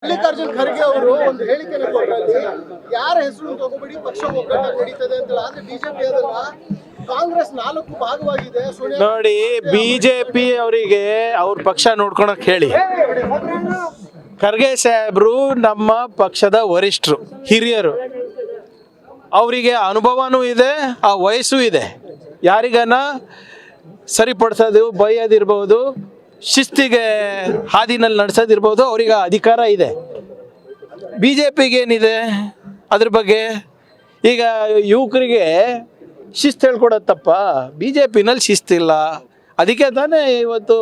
ಮಲ್ಲಿಕಾರ್ಜುನ್ ಖರ್ಗೆ ಅವರು ಒಂದು ಹೇಳಿಕೆನ ಕೊಟ್ಟರಲ್ಲಿ ಯಾರ ಹೆಸರು ತಗೋಬೇಡಿ ಪಕ್ಷ ಒಗ್ಗಟ್ಟಾಗಿ ನಡೀತದೆ ಅಂತ. ಆದ್ರೆ ಬಿಜೆಪಿ ಅದನ್ನ ಕಾಂಗ್ರೆಸ್ 4 ಭಾಗವಾಗಿದೆ. ನೋಡಿ, ಬಿಜೆಪಿ ಅವರಿಗೆ ಅವ್ರ ಪಕ್ಷ ನೋಡ್ಕೊಳಕ್ ಹೇಳಿ. ಖರ್ಗೆ ಸಾಹೇಬ್ರು ನಮ್ಮ ಪಕ್ಷದ ವರಿಷ್ಠರು, ಹಿರಿಯರು. ಅವರಿಗೆ ಅನುಭವನೂ ಇದೆ, ಆ ವಯಸ್ಸು ಇದೆ. ಯಾರಿಗನ ಸರಿಪಡಿಸೋದು, ಬೈಯೋದಿರ್ಬೋದು, ಶಿಸ್ತಿಗೆ ಹಾದಿನಲ್ಲಿ ನಡೆಸೋದಿರ್ಬೋದು, ಅವ್ರಿಗೆ ಅಧಿಕಾರ ಇದೆ. ಬಿ ಜೆ ಪಿಗೇನಿದೆ ಅದ್ರ ಬಗ್ಗೆ? ಈಗ ಯುವಕರಿಗೆ ಶಿಸ್ತು ಹೇಳ್ಕೊಡೋದು ತಪ್ಪ? ಬಿ ಜೆ ಪಿನಲ್ಲಿ ಶಿಸ್ತಿಲ್ಲ. ಅದಕ್ಕೆ ತಾನೇ ಇವತ್ತು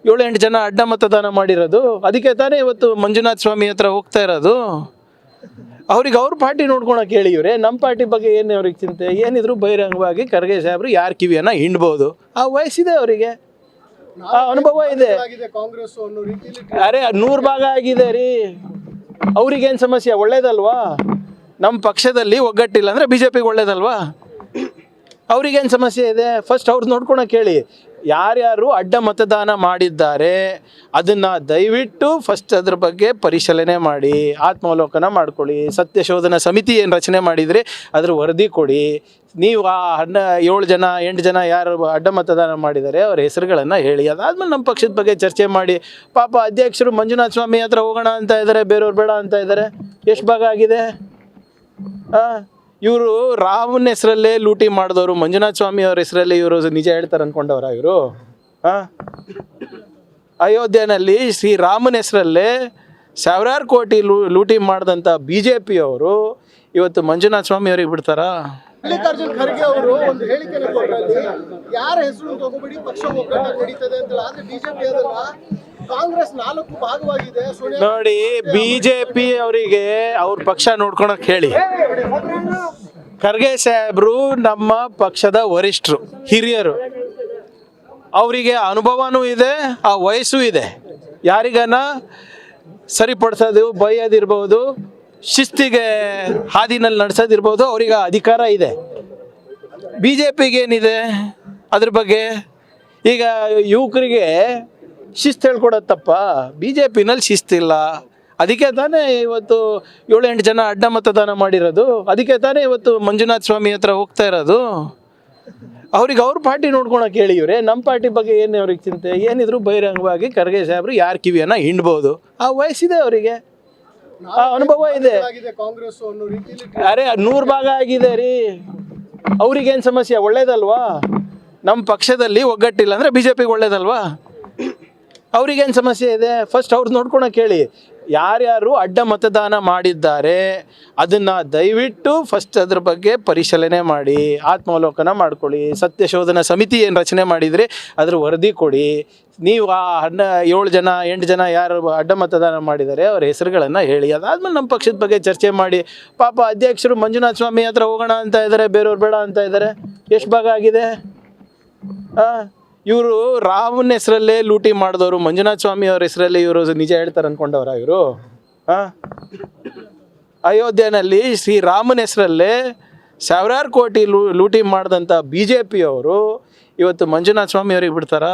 7-8 ಜನ ಅಡ್ಡ ಮತದಾನ ಮಾಡಿರೋದು. ಅದಕ್ಕೆ ತಾನೇ ಇವತ್ತು ಮಂಜುನಾಥ ಸ್ವಾಮಿ ಹತ್ರ ಹೋಗ್ತಾ ಇರೋದು. ಅವ್ರಿಗೆ ಅವ್ರ ಪಾರ್ಟಿ ನೋಡ್ಕೊಳಕ್ಕೆ ಹೇಳಿ. ಇವರೇ ನಮ್ಮ ಪಾರ್ಟಿ ಬಗ್ಗೆ ಏನು ಅವ್ರಿಗೆ ಚಿಂತೆ? ಏನಿದ್ರು ಬಹಿರಂಗವಾಗಿ ಖರ್ಗೆ ಸಾಹೇಬ್ರು ಯಾರ ಕಿವಿಯನ್ನು ಹಿಂಡ್ಬೋದು. ಆ ವಯಸ್ಸಿದೆ ಅವರಿಗೆ, ಆ ಅನುಭವ ಇದೆ. ಕಾಂಗ್ರೆಸ್ ಅನ್ನೋ ರೀತಿಯಲ್ಲಿ ಅರೆ 100 ಭಾಗ ಆಗಿದೆ ರೀ. ಅವ್ರಿಗೇನು ಸಮಸ್ಯೆ? ಒಳ್ಳೇದಲ್ವಾ? ನಮ್ಮ ಪಕ್ಷದಲ್ಲಿ ಒಗ್ಗಟ್ಟಿಲ್ಲ ಅಂದರೆ ಬಿ ಜೆ ಪಿಗೆ ಒಳ್ಳೇದಲ್ವಾ? ಅವ್ರಿಗೇನು ಸಮಸ್ಯೆ ಇದೆ? ಫಸ್ಟ್ ಅವ್ರು ನೋಡ್ಕೊಳಕ್ಕೆ ಹೇಳಿ. ಯಾರ್ಯಾರು ಅಡ್ಡ ಮತದಾನ ಮಾಡಿದ್ದಾರೆ ಅದನ್ನು ದಯವಿಟ್ಟು ಫಸ್ಟ್ ಅದ್ರ ಬಗ್ಗೆ ಪರಿಶೀಲನೆ ಮಾಡಿ, ಆತ್ಮಾವಲೋಕನ ಮಾಡ್ಕೊಳ್ಳಿ. ಸತ್ಯಶೋಧನಾ ಸಮಿತಿ ಏನು ರಚನೆ ಮಾಡಿದರೆ ಅದ್ರ ವರದಿ ಕೊಡಿ. ನೀವು ಆ 7 ಜನ 8 ಜನ ಯಾರು ಅಡ್ಡ ಮತದಾನ ಮಾಡಿದ್ದಾರೆ ಅವ್ರ ಹೆಸರುಗಳನ್ನು ಹೇಳಿ. ಅದಾದ್ಮೇಲೆ ನಮ್ಮ ಪಕ್ಷದ ಬಗ್ಗೆ ಚರ್ಚೆ ಮಾಡಿ. ಪಾಪ ಅಧ್ಯಕ್ಷರು ಮಂಜುನಾಥ ಸ್ವಾಮಿ ಹತ್ರ ಹೋಗೋಣ ಅಂತ ಇದ್ದಾರೆ, ಬೇರೆಯವ್ರು ಬೇಡ ಅಂತ ಇದ್ದಾರೆ. ಎಷ್ಟು ಭಾಗ ಆಗಿದೆ? ಇವರು ರಾಮನ ಹೆಸರಲ್ಲೇ ಲೂಟಿ ಮಾಡಿದವರು, ಮಂಜುನಾಥ ಸ್ವಾಮಿ ಅವ್ರ ಹೆಸರಲ್ಲೇ ಇವರು ನಿಜ ಹೇಳ್ತಾರೆ ಅಂದ್ಕೊಂಡವ್ರ ಇವರು? ಅಯೋಧ್ಯೆಯಲ್ಲಿ ಶ್ರೀರಾಮನ ಹೆಸರಲ್ಲೇ ಸಾವಿರಾರು ಕೋಟಿ ಲೂಟಿ ಮಾಡಿದಂಥ ಬಿ ಜೆ ಪಿಯವರು ಇವತ್ತು ಮಂಜುನಾಥ ಸ್ವಾಮಿ ಅವ್ರಿಗೆ ಬಿಡ್ತಾರಾ? ಮಲ್ಲಿಕಾರ್ಜುನ್ ಖರ್ಗೆ ಅವರು ಒಂದು ಹೇಳಿಕೆನ ಕೊಟ್ಟರಲ್ಲಿ ಯಾರ ಹೆಸರು ತಗೋಬೇಡಿ ಪಕ್ಷ ಒಗ್ಗಟ್ಟಾಗಿ ನಡೀತದೆ ಅಂತ. ಆದ್ರೆ ಬಿಜೆಪಿ ಅದನ್ನ ಕಾಂಗ್ರೆಸ್ 4 ಭಾಗವಾಗಿದೆ. ನೋಡಿ, ಬಿಜೆಪಿ ಅವರಿಗೆ ಅವ್ರ ಪಕ್ಷ ನೋಡ್ಕೊಳಕ್ ಹೇಳಿ. ಖರ್ಗೆ ಸಾಹೇಬ್ರು ನಮ್ಮ ಪಕ್ಷದ ವರಿಷ್ಠರು, ಹಿರಿಯರು. ಅವರಿಗೆ ಅನುಭವನೂ ಇದೆ, ಆ ವಯಸ್ಸು ಇದೆ. ಯಾರಿಗನ ಸರಿಪಡಿಸೋದು, ಬೈಯೋದಿರ್ಬೋದು, ಶಿಸ್ತಿಗೆ ಹಾದಿನಲ್ಲಿ ನಡೆಸೋದಿರ್ಬೋದು, ಅವ್ರಿಗೆ ಅಧಿಕಾರ ಇದೆ. ಬಿ ಜೆ ಪಿಗೇನಿದೆ ಅದ್ರ ಬಗ್ಗೆ? ಈಗ ಯುವಕರಿಗೆ ಶಿಸ್ತು ಹೇಳ್ಕೊಡೋದು ತಪ್ಪ? ಬಿ ಜೆ ಪಿನಲ್ಲಿ ಶಿಸ್ತಿಲ್ಲ. ಅದಕ್ಕೆ ತಾನೇ ಇವತ್ತು 7-8 ಜನ ಅಡ್ಡ ಮತದಾನ ಮಾಡಿರೋದು. ಅದಕ್ಕೆ ತಾನೇ ಇವತ್ತು ಮಂಜುನಾಥ ಸ್ವಾಮಿ ಹತ್ರ ಹೋಗ್ತಾ ಇರೋದು. ಅವ್ರಿಗೆ ಅವ್ರ ಪಾರ್ಟಿ ನೋಡ್ಕೊಳಕ್ಕೆ ಹೇಳಿ. ಇವರೇ ನಮ್ಮ ಪಾರ್ಟಿ ಬಗ್ಗೆ ಏನು ಅವ್ರಿಗೆ ಚಿಂತೆ? ಏನಿದ್ರು ಬಹಿರಂಗವಾಗಿ ಖರ್ಗೆ ಸಾಹೇಬ್ರು ಯಾರ ಕಿವಿಯನ್ನು ಹಿಂಡ್ಬೋದು. ಆ ವಯಸ್ಸಿದೆ ಅವರಿಗೆ, ಆ ಅನುಭವ ಇದೆ. ಕಾಂಗ್ರೆಸ್ ಅನ್ನೋ ರೀತಿಯಲ್ಲಿ ಅರೆ 100 ಭಾಗ ಆಗಿದೆ ರೀ. ಅವ್ರಿಗೇನು ಸಮಸ್ಯೆ? ಒಳ್ಳೇದಲ್ವಾ? ನಮ್ಮ ಪಕ್ಷದಲ್ಲಿ ಒಗ್ಗಟ್ಟಿಲ್ಲ ಅಂದರೆ ಬಿ ಜೆ ಪಿಗೆ ಒಳ್ಳೇದಲ್ವಾ? ಅವ್ರಿಗೇನು ಸಮಸ್ಯೆ ಇದೆ? ಫಸ್ಟ್ ಅವ್ರು ನೋಡ್ಕೊಳಕ್ಕೆ ಹೇಳಿ. ಯಾರ್ಯಾರು ಅಡ್ಡ ಮತದಾನ ಮಾಡಿದ್ದಾರೆ ಅದನ್ನು ದಯವಿಟ್ಟು ಫಸ್ಟ್ ಅದ್ರ ಬಗ್ಗೆ ಪರಿಶೀಲನೆ ಮಾಡಿ, ಆತ್ಮಾವಲೋಕನ ಮಾಡ್ಕೊಳ್ಳಿ. ಸತ್ಯಶೋಧನಾ ಸಮಿತಿ ಏನು ರಚನೆ ಮಾಡಿದರೆ ಅದ್ರ ವರದಿ ಕೊಡಿ. ನೀವು ಆ 7 ಜನ 8 ಜನ ಯಾರು ಅಡ್ಡ ಮತದಾನ ಮಾಡಿದ್ದಾರೆ ಅವ್ರ ಹೆಸರುಗಳನ್ನು ಹೇಳಿ. ಅದಾದ್ಮೇಲೆ ನಮ್ಮ ಪಕ್ಷದ ಬಗ್ಗೆ ಚರ್ಚೆ ಮಾಡಿ. ಪಾಪ ಅಧ್ಯಕ್ಷರು ಮಂಜುನಾಥ ಸ್ವಾಮಿ ಹತ್ರ ಹೋಗೋಣ ಅಂತ ಇದ್ದಾರೆ, ಬೇರೆಯವ್ರು ಬೇಡ ಅಂತ ಇದ್ದಾರೆ. ಎಷ್ಟು ಭಾಗ ಆಗಿದೆ? ಇವರು ರಾಮನ ಹೆಸರಲ್ಲೇ ಲೂಟಿ ಮಾಡಿದವರು, ಮಂಜುನಾಥ ಸ್ವಾಮಿ ಅವ್ರ ಹೆಸರಲ್ಲೇ ಇವರು ನಿಜ ಹೇಳ್ತಾರೆ ಅಂದ್ಕೊಂಡವ್ರ ಇವರು? ಅಯೋಧ್ಯೆಯಲ್ಲಿ ಶ್ರೀರಾಮನ ಹೆಸರಲ್ಲೇ ಸಾವಿರಾರು ಕೋಟಿ ಲೂಟಿ ಮಾಡಿದಂಥ ಬಿ ಜೆ ಪಿಯವರು ಇವತ್ತು ಮಂಜುನಾಥ ಸ್ವಾಮಿ ಅವ್ರಿಗೆ ಬಿಡ್ತಾರಾ?